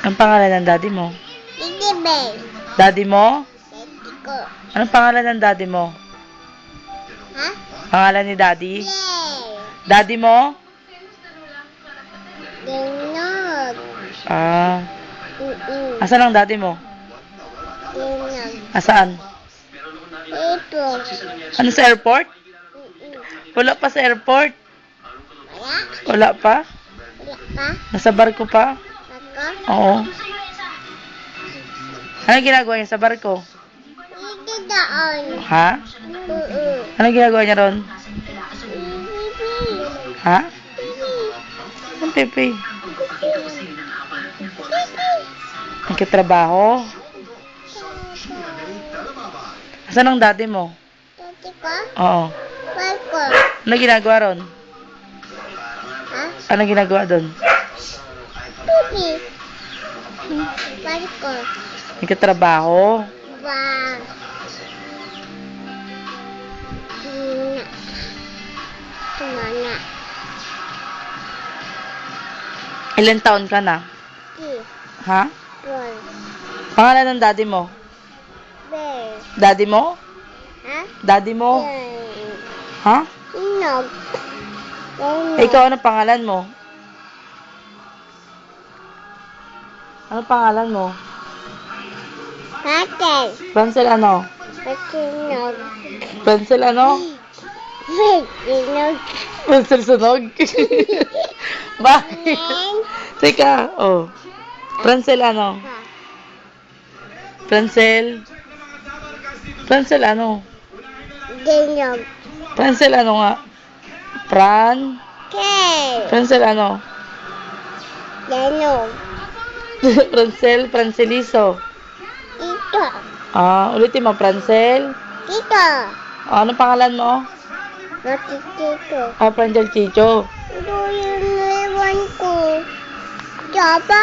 Anong pangalan ng daddy mo? Hindi, Bel. Daddy mo? Daddy ko. Anong pangalan ng daddy mo? Ha? Pangalan ni daddy? Bel. Daddy mo? Ganog. Ah. Mm-mm. Asan ang daddy mo? Ganog. Asaan? Ito. Ano sa airport? Mm-mm. Wala pa sa airport. Wala? Wala pa? Wala pa? Nasa barko pa? Ako? Oo. Ano ginagawa niya sa barko? Hindi doon. Ha? Mm-mm. Ano ginagawa niya ron? Ha? Ang pepe. Nagkatrabaho? Asan ang daddy mo? Daddy ko? Oo. Barko. Ano ginagawa ron? Ha? Ano ginagawa doon? Tubi. Barko. Nagkatrabaho? Ba. Tumana. Ilan taon ka na? Ki. Ha? Bol. Pangalan ng daddy mo? Bear. Daddy mo? Ha? Daddy mo? Yan. Ha? Inog. Ikaw, ano pangalan mo? Ano pangalan mo? Patel. Francel ano? Patinog. Francel ano? Patinog. Francel Sunog? Bakit? Yan. Teka, oh. Francel ano? Ha. Francel? Francel ano? Dinog. Francel ano nga? Kay. Francel ano? Dinog. Francel, Franceliso. Ito. Ah, ulitin mo, Francel. Ito. Ah, anong pangalan mo? Natitito. Ah, Francel Chicho. Ito yung iwan ko. Jaba.